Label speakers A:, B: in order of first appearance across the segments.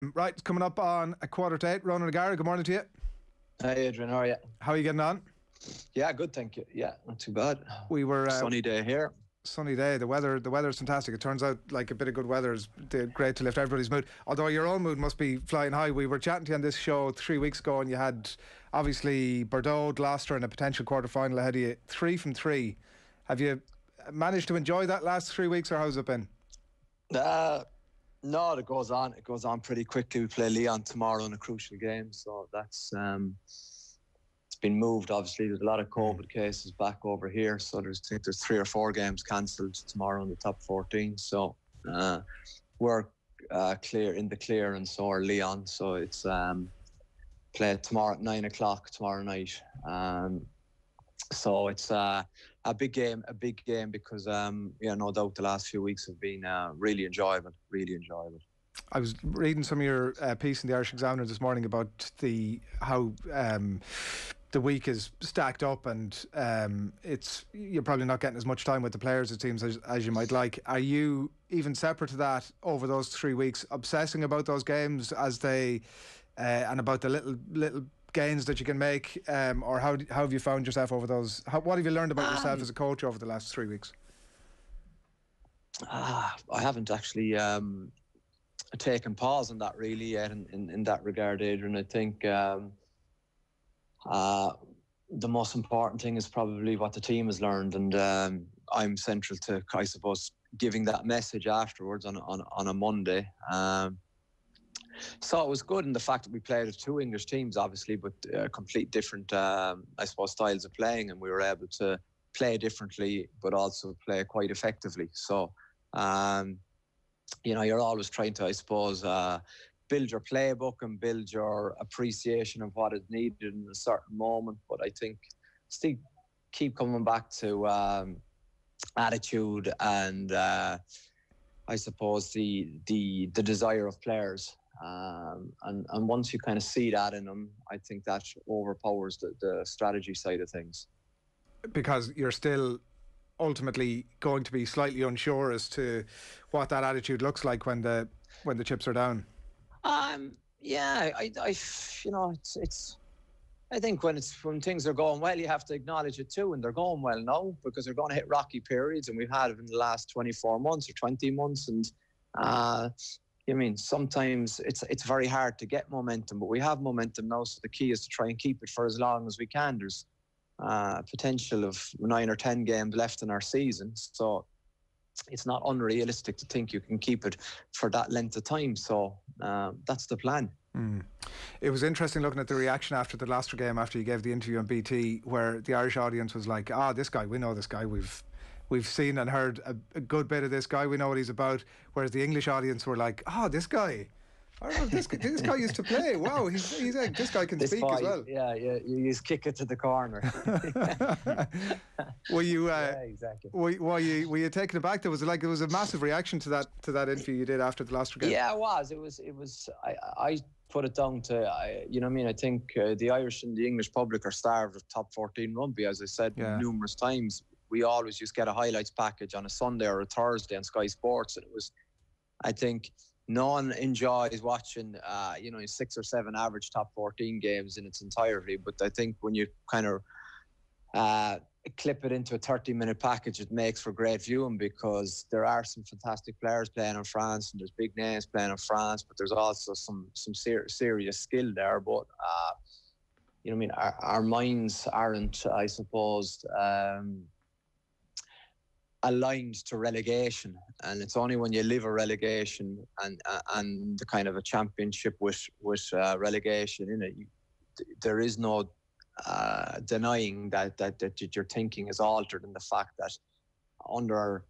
A: Right, it's coming up on 7:45. Ronan O'Gara, good morning to you.
B: Hi Adrian, how are you?
A: How are you getting on?
B: Yeah, good, thank you. Yeah, not too bad.
A: We were
B: sunny day here.
A: Sunny day. The weather's fantastic. It turns out like a bit of good weather is great to lift everybody's mood. Although your own mood must be flying high. We were chatting to you on this show 3 weeks ago, and you had obviously Bordeaux, Gloucester, and a potential quarter-final ahead of you. 3 from 3. Have you managed to enjoy that last 3 weeks, or how's it been?
B: No, it goes on. It goes on pretty quickly. We play Lyon tomorrow in a crucial game, so that's it's been moved. Obviously, there's a lot of COVID cases back over here, so there's 3 or 4 games cancelled tomorrow in the top 14. So we're clear, and so are Lyon. So it's played tomorrow at 9 o'clock tomorrow night. So it's a big game because no doubt the last few weeks have been really enjoyable.
A: I was reading some of your piece in the Irish Examiner this morning about how the week is stacked up, and you're probably not getting as much time with the players, it seems, as you might like. Are you, even separate to that, over those 3 weeks, obsessing about those games as they and about the little gains that you can make, or how have you found yourself over those? What have you learned about yourself as a coach over the last 3 weeks?
B: I haven't actually taken pause on that really yet in that regard, Adrian. I think the most important thing is probably what the team has learned, and I'm central to, I suppose, giving that message afterwards on a Monday. So it was good in the fact that we played with 2 English teams, obviously, but complete different, I suppose, styles of playing, and we were able to play differently, but also play quite effectively. So, you're always trying to, I suppose, build your playbook and build your appreciation of what is needed in a certain moment. But I think still keep coming back to attitude and I suppose the desire of players. And once you kind of see that in them, I think that overpowers the strategy side of things.
A: Because you're still ultimately going to be slightly unsure as to what that attitude looks like when the chips are down.
B: Yeah, I think when things are going well, you have to acknowledge it too, and they're going well now, because they're going to hit rocky periods, and we've had it in the last 24 months or 20 months, and sometimes it's very hard to get momentum, but we have momentum now, so the key is to try and keep it for as long as we can. There's potential of 9 or 10 games left in our season, so it's not unrealistic to think you can keep it for that length of time. So that's the plan.
A: It was interesting looking at the reaction after the Leinster game, after you gave the interview on BT, where the Irish audience was like, this guy, we know this guy, we've seen and heard a good bit of this guy, we know what he's about. Whereas the English audience were like, this guy, I don't know, this guy used to play. Wow, he's this guy can speak as well.
B: Yeah, you just kick it to the corner.
A: Were you?
B: Yeah, exactly.
A: Were you taken aback? There was a massive reaction to that interview you did after the Leinster game.
B: Yeah, it was. I put it down to I think the Irish and the English public are starved of top 14 rugby. As I said numerous times, we always just get a highlights package on a Sunday or a Thursday on Sky Sports, and it was, I think, no one enjoys watching 6 or 7 average top 14 games in its entirety. But I think when you kind of clip it into a 30-minute package, it makes for great viewing, because there are some fantastic players playing in France, and there's big names playing in France, but there's also some serious skill there. But our minds aren't, I suppose, aligned to relegation, and it's only when you live a relegation and the kind of a championship with relegation in it, there is no denying that your thinking is altered, in the fact that under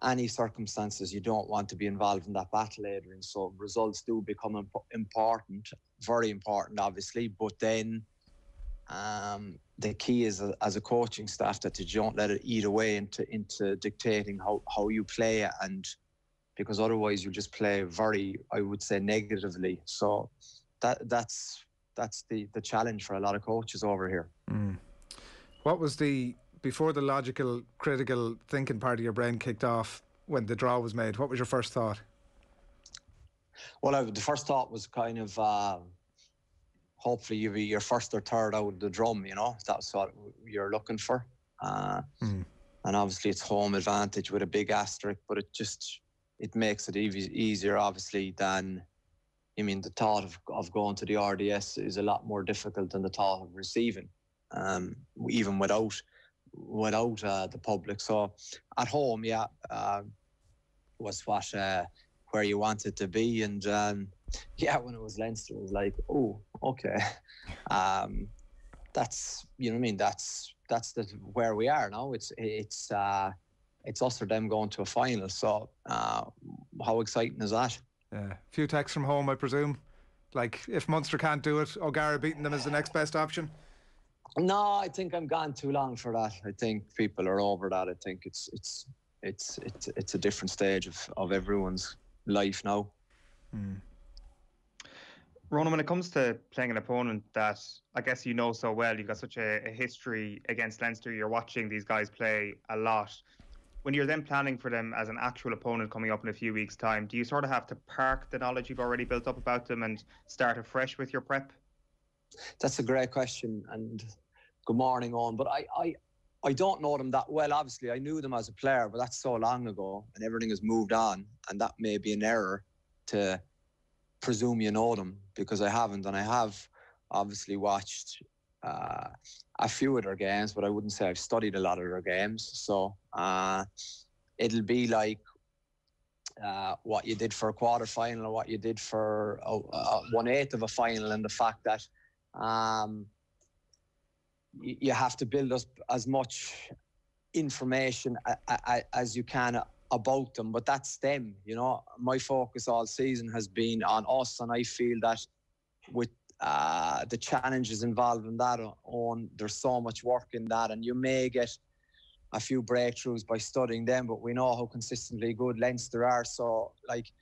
B: any circumstances you don't want to be involved in that battle, Adrian. So results do become important, very important, obviously, but then the key is, as a coaching staff, that you don't let it eat away into dictating how you play, and because otherwise you just play very, I would say, negatively. So that's the challenge for a lot of coaches over here.
A: What was before the logical, critical thinking part of your brain kicked off when the draw was made? What was your first thought?
B: Well, the first thought was kind of hopefully you'll be your first or third out of the drum, you know. That's what you're looking for. And obviously it's home advantage with a big asterisk, but it makes it easier, obviously, than, I mean, the thought of going to the RDS is a lot more difficult than the thought of receiving, even without the public. So at home, was where you wanted to be. And when it was Leinster, it was like, oh, okay. That's, you know what I mean? That's where we are now. It's us or them going to a final. So how exciting is that?
A: Yeah, a few texts from home, I presume. Like, if Munster can't do it, O'Gara beating them is the next best option.
B: No, I think I'm gone too long for that. I think people are over that. I think it's a different stage of everyone's life now.
C: Ronan, when it comes to playing an opponent that I guess you know so well, you've got such a history against Leinster, you're watching these guys play a lot. When you're then planning for them as an actual opponent coming up in a few weeks' time, do you sort of have to park the knowledge you've already built up about them and start afresh with your prep?
B: That's a great question, and good morning, Owen. But I don't know them that well. Obviously, I knew them as a player, but that's so long ago, and everything has moved on, and that may be an error to presume you know them, because I haven't, and I have obviously watched a few of their games, but I wouldn't say I've studied a lot of their games. So it'll be like what you did for a quarter-final or what you did for 1/8 of a final, and the fact that you have to build us as much information as you can about them, but that's them, you know. My focus all season has been on us, and I feel that with the challenges involved in that, there's so much work in that, and you may get a few breakthroughs by studying them, but we know how consistently good Leinster are. So, like,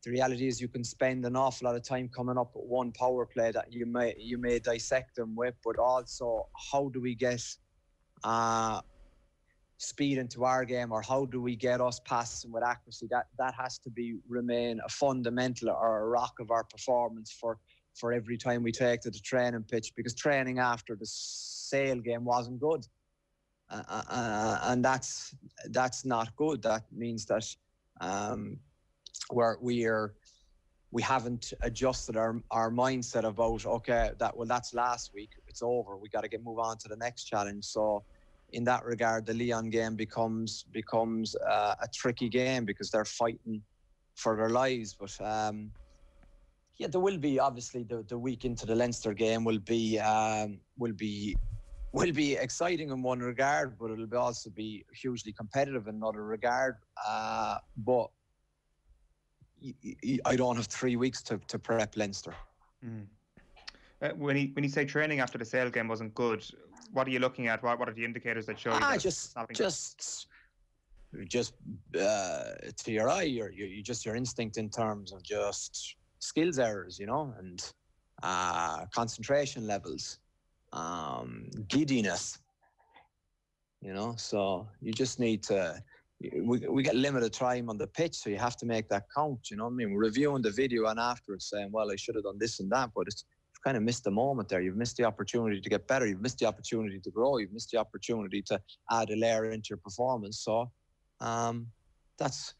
B: the reality is you can spend an awful lot of time coming up with one power play that you may dissect them with, but also how do we get speed into our game, or how do we get us passing with accuracy? That has to remain a fundamental or a rock of our performance for every time we take to the training pitch, because training after the Sale game wasn't good, and that's not good. That means that we haven't adjusted our mindset about, okay, that's last week, it's over, we got to move on to the next challenge. So in that regard, the Leon game becomes a tricky game, because they're fighting for their lives. But there will be, obviously, the week into the Leinster game will be exciting in one regard, but it'll also be hugely competitive in another regard. But I don't have 3 weeks to prep Leinster.
C: When you say training after the Sale game wasn't good, what are you looking at? What are the indicators that show you that just to your eye, your instinct in terms of just skills errors, you know, and concentration levels, giddiness, you know. So you just need to. We get limited time on the pitch, so you have to make that count. You know what I mean? We're reviewing the video and afterwards saying, well, I should have done this and that, but you've kind of missed the moment there. You've missed the opportunity to get better. You've missed the opportunity to grow. You've missed the opportunity to add a layer into your performance. So that's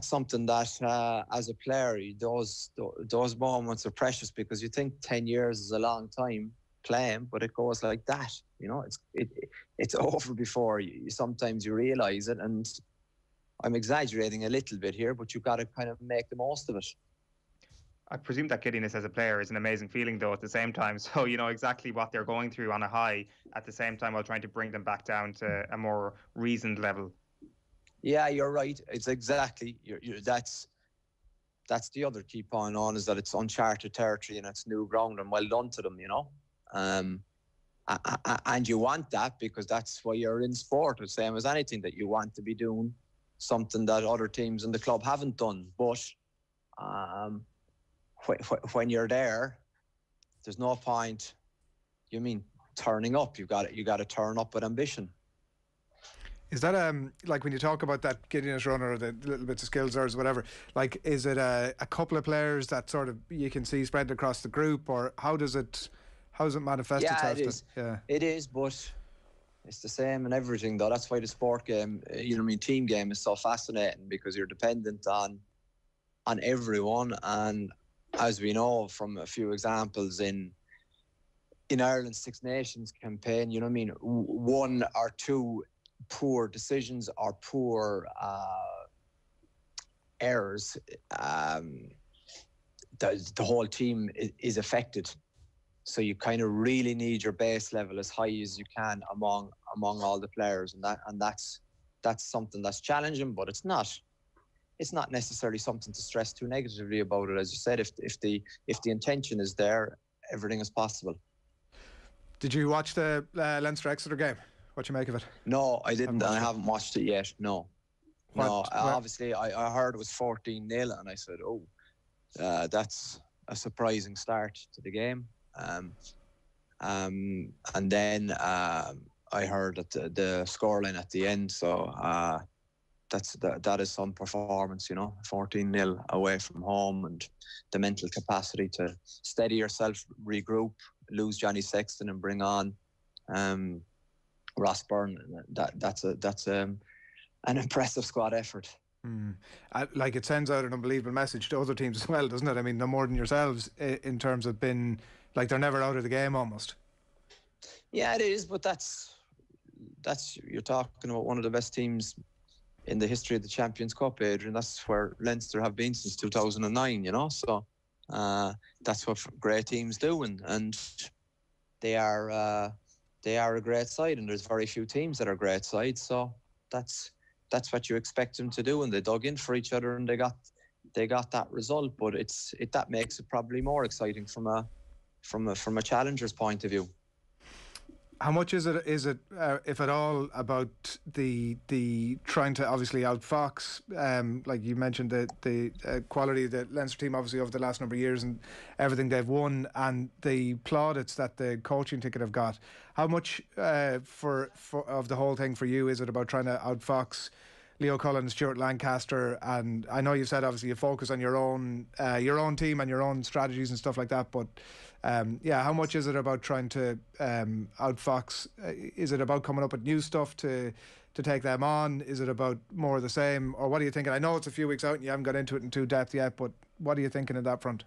C: something that as a player, those moments are precious, because you think 10 years is a long time playing, but it goes like that. You know, it's over before sometimes you realize it. And I'm exaggerating a little bit here, but you've got to kind of make the most of it. I presume that giddiness as a player is an amazing feeling, though, at the same time. So you know exactly what they're going through on a high at the same time, while trying to bring them back down to a more reasoned level. Yeah,
B: you're right. It's exactly that's the other key point on, is that it's uncharted territory and it's new ground, and well done to them, you know. And you want that, because that's why you're in sport, the same as anything, that you want to be doing something that other teams in the club haven't done. But when you're there, there's no point, turning up. You got to turn up with ambition.
A: Is that like when you talk about that giddiness runner or the little bits of skills or whatever, like is it a couple of players that sort of you can see spread across the group, or how does it manifest
B: Yeah,
A: itself?
B: it is. It is, but it's the same in everything though. That's why the sport game, team game is so fascinating, because you're dependent on everyone. And as we know from a few examples in Ireland's Six Nations campaign, one or two poor decisions or poor errors, the whole team is affected. So you kind of really need your base level as high as you can among all the players, and that's something that's challenging, but it's not necessarily something to stress too negatively about it. As you said, if the intention is there, everything is possible.
A: Did you watch the Leinster Exeter game? What you make of it?
B: No, I didn't. I haven't watched it yet. No. Obviously, I heard it was 14-0, and I said, that's a surprising start to the game. And then I heard that the scoreline at the end. So that is some performance, 14-0 away from home, and the mental capacity to steady yourself, regroup, lose Johnny Sexton, and bring on Ross Byrne. That's an impressive squad effort.
A: Like, it sends out an unbelievable message to other teams as well, doesn't it? I mean, no more than yourselves in terms of being like they're never out of the game almost.
B: Yeah, it is, but that's you're talking about one of the best teams in the history of the Champions Cup, Adrian. That's where Leinster have been since 2009. So that's what great teams do, and they are a great side, and there's very few teams that are great sides. So that's what you expect them to do, and they dug in for each other, and they got that result. But that makes it probably more exciting from a challenger's point of view.
A: How much is it if at all, about the trying to obviously outfox, like you mentioned, the quality of the Leinster team obviously over the last number of years and everything they've won, and the plaudits that the coaching ticket have got? How much for of the whole thing for you is it about trying to outfox Leo Cullen, Stuart Lancaster? And I know you said obviously you focus on your own team and your own strategies and stuff like that, but how much is it about trying to outfox? Is it about coming up with new stuff to take them on? Is it about more of the same, or what are you thinking? I know it's a few weeks out and you haven't got into it in too depth yet, but what are you thinking in that front?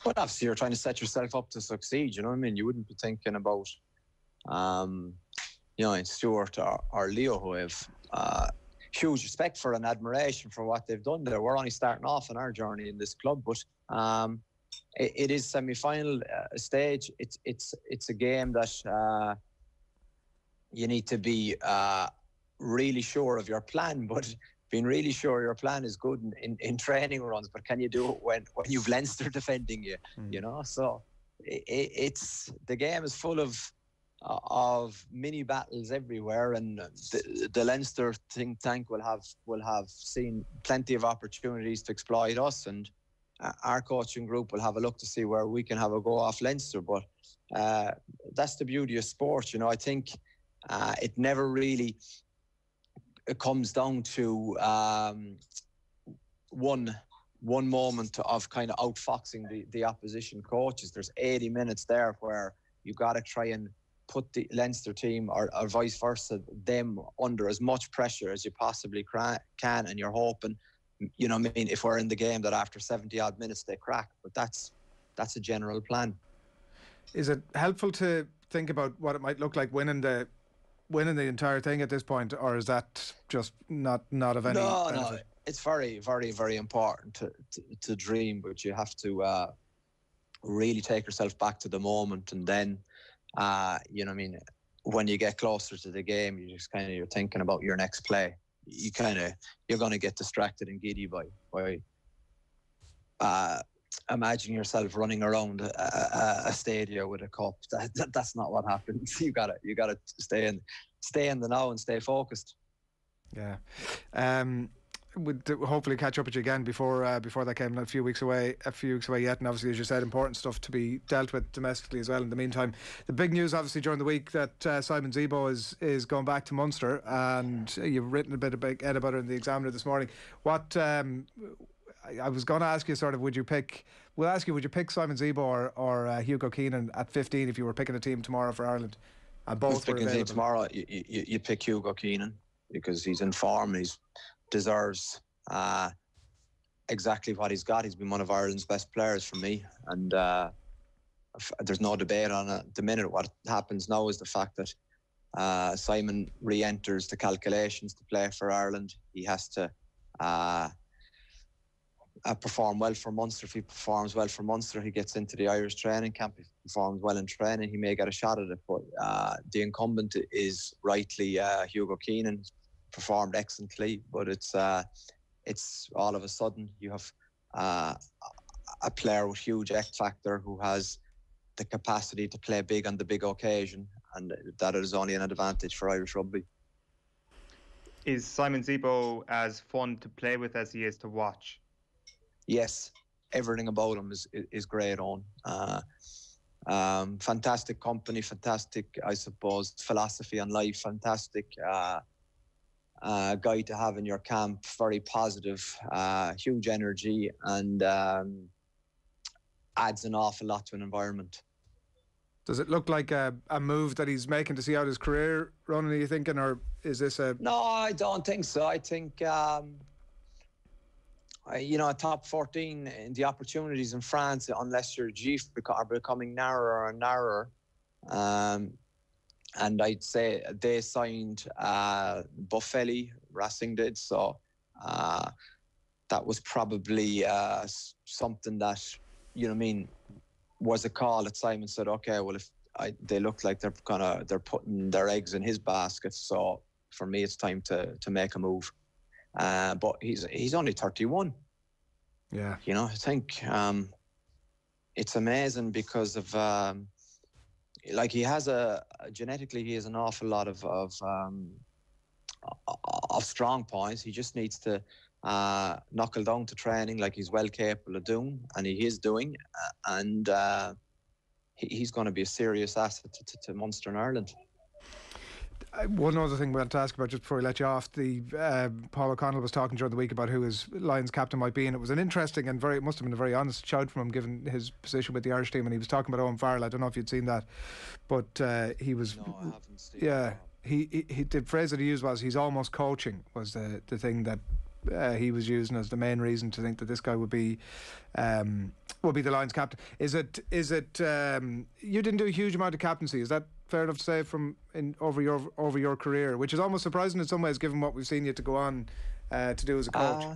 B: Well, obviously you're trying to set yourself up to succeed. You know what I mean? You wouldn't be thinking about in Stuart or Leo, who have huge respect for and admiration for what they've done there. We're only starting off in our journey in this club, but it is semi-final stage. It's a game that you need to be really sure of your plan, but being really sure your plan is good in training runs, but can you do it when you've Leinster defending you? So it's the game is full of mini battles everywhere, and the Leinster think tank will have seen plenty of opportunities to exploit us, and our coaching group will have a look to see where we can have a go off Leinster. But that's the beauty of sport. I think it never really comes down to one moment of kind of outfoxing the opposition coaches. There's 80 minutes there where you got to try and put the Leinster team or vice versa, them under as much pressure as you possibly can, and you're hoping, if we're in the game, that after 70 odd minutes they crack. But that's a general plan.
A: Is it helpful to think about what it might look like winning the entire thing at this point, or is that just not of any benefit?
B: No, it's very, very, very important to dream, but you have to really take yourself back to the moment, and then when you get closer to the game, you're thinking about your next play. You're going to get distracted and giddy by imagining yourself running around a stadium with a cup. That's not what happens. You gotta stay in the now and stay focused.
A: Yeah. would hopefully catch up with you again before that game. A few weeks away yet, and obviously, as you said, important stuff to be dealt with domestically as well. In the meantime, the big news, obviously, during the week that Simon Zebo is going back to Munster, and you've written a bit about it in the Examiner this morning. What I was going to ask you, sort of, would you pick Simon Zebo or Hugo Keenan at 15 if you were picking a team tomorrow for Ireland? And both were available.
B: Tomorrow, you pick Hugo Keenan because he's in form. He deserves exactly what he's got. He's been one of Ireland's best players for me, and there's no debate on it. The minute what happens now is the fact that Simon re-enters the calculations to play for Ireland. He has to perform well for Munster. If he performs well for Munster, he gets into the Irish training camp. If he performs well in training, he may get a shot at it. But the incumbent is rightly Hugo Keenan. He's performed excellently, but it's all of a sudden you have a player with huge X factor who has the capacity to play big on the big occasion, and that is only an advantage for Irish rugby.
D: Is Simon Zebo as fun to play with as he is to watch?
B: Yes, everything about him is great on. Fantastic company, fantastic, I suppose, philosophy on life, fantastic guy to have in your camp, very positive, huge energy, and adds an awful lot to an environment.
A: Does it look like a move that he's making to see out his career, Ronan, are you thinking, or is this a...
B: No, I don't think so. I think... a top 14 in the opportunities in France, unless your GIF are becoming narrower and narrower. And I'd say they signed Boffelli, Racing did. So that was probably something that, was a call that Simon said, okay, well, if they look like they're putting their eggs in his basket. So for me, it's time to make a move. But he's only 31.
A: Yeah.
B: I think it's amazing because of he has genetically he has an awful lot of strong points. He just needs to knuckle down to training like he's well capable of doing, and he is doing, and he's going to be a serious asset to Munster and Ireland.
A: One other thing we want to ask about just before we let you off, Paul O'Connell was talking during the week about who his Lions captain might be, and it was an interesting and it must have been a very honest shout from him given his position with the Irish team, and he was talking about Owen Farrell. I don't know if you'd seen that, but he was...
B: No, I haven't seen
A: that. He the phrase that he used was he's almost coaching, was the thing that he was using as the main reason to think that this guy would be the Lions captain. Is it you didn't do a huge amount of captaincy, is that fair enough to say, over your career, which is almost surprising in some ways given what we've seen you to go on to do as a coach?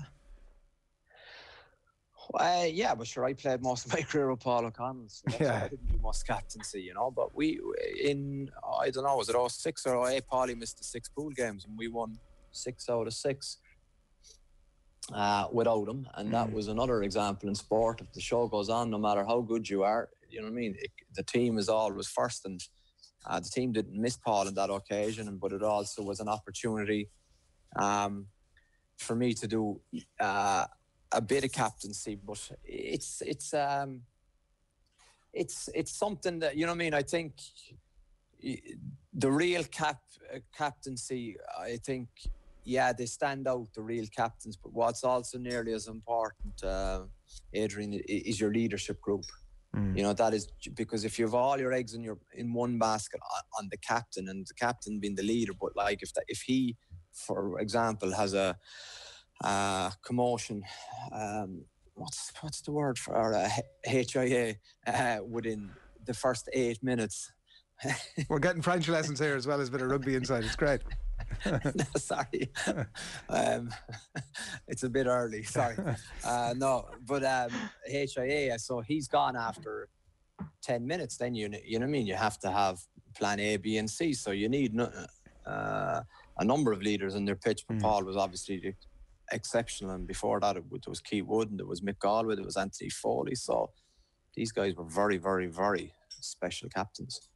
B: Yeah, but sure, I played most of my career with Paul O'Connell, so I didn't do much captaincy, but I don't know, was it 06 or 08, Paulie missed the 6 pool games and we won 6 out of 6 without him, and that was another example in sport. If the show goes on, no matter how good you are, the team is always first, and the team didn't miss Paul on that occasion, but it also was an opportunity for me to do a bit of captaincy. But it's something that I think the real captaincy. I think they stand out, the real captains. But what's also nearly as important, Adrian, is your leadership group. That is because if you have all your eggs in one basket on the captain, and the captain being the leader, but if he, for example, has a commotion, what's the word for HIA within the first 8 minutes.
A: We're getting French lessons here as well as a bit of rugby inside. It's great.
B: No, sorry. It's a bit early, sorry. No, but HIA, so he's gone after 10 minutes, then you know what I mean? You have to have plan A, B and C, so you need a number of leaders in their pitch, but Paul was obviously exceptional, and before that there was Keith Wood, and there was Mick Galway, there was Anthony Foley, so these guys were very, very, very special captains.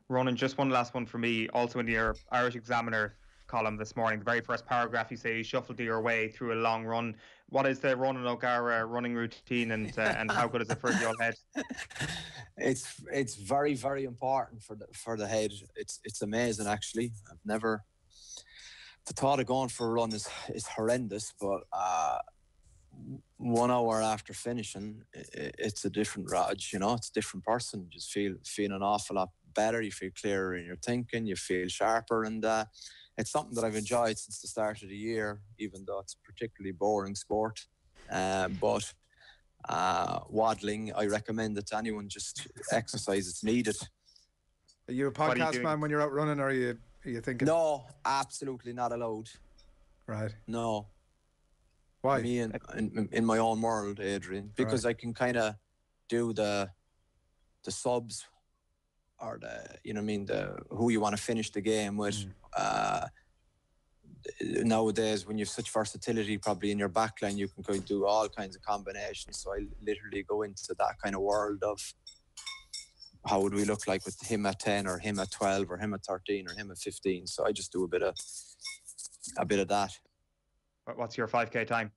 D: Ronan, just one last one for me. Also in your Irish Examiner column this morning. The very first paragraph, you say you shuffled your way through a long run. What is the Ronan O'Gara running routine, and how good is it for your head?
B: It's very, very important for the head. It's amazing, actually. The thought of going for a run is horrendous, but 1 hour after finishing, it's a different Raj, it's a different person. You just feel an awful lot better. You feel clearer in your thinking, you feel sharper, and it's something that I've enjoyed since the start of the year, even though it's a particularly boring sport. But waddling, I recommend it to anyone. Just exercise, it's needed.
A: Are you a podcast man when you're out running, or are you thinking?
B: No, absolutely not allowed.
A: Right.
B: No.
A: Why?
B: Me in my own world, Adrian, because I can kind of do the subs, or the who you want to finish the game with. Nowadays, when you have such versatility, probably in your backline, you can go do all kinds of combinations. So I literally go into that kind of world of how would we look like with him at 10, or him at 12, or him at 13, or him at 15. So I just do a bit of that.
D: What's your 5K time?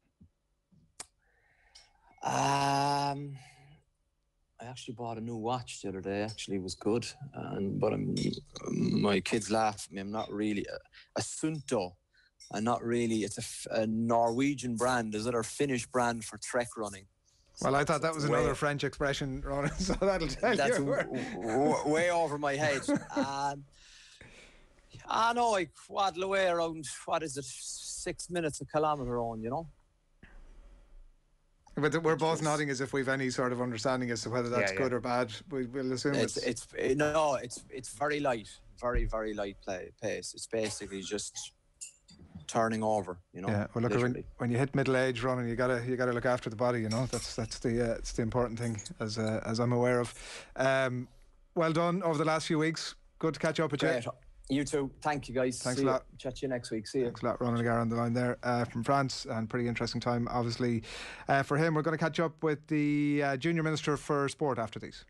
B: I actually bought a new watch the other day. Actually, it was good, but my kids laugh at me. I'm not really a Sunto. I'm not really. It's a Norwegian brand. Is it our Finnish brand for trek running?
A: Well, I thought that was another French expression, Ronan, so that'll tell
B: that's
A: you.
B: That's way over my head. I know I waddle away around, 6 minutes a kilometre on,
A: But we're both nodding as if we've any sort of understanding as to whether that's good or bad. We'll assume
B: it's very light, very, very light pace. It's basically just turning over,
A: Yeah, well, look, when you hit middle age, Ronan, you gotta look after the body. That's the important thing, as I'm aware of. Well done over the last few weeks. Good to catch up with you.
B: You too. Thank you, guys.
A: Thanks a lot.
B: Chat to you next week. See you.
A: Thanks a lot. Ronan O'Gara on the line there from France, and pretty interesting time, obviously, for him. We're going to catch up with the Junior Minister for Sport after these.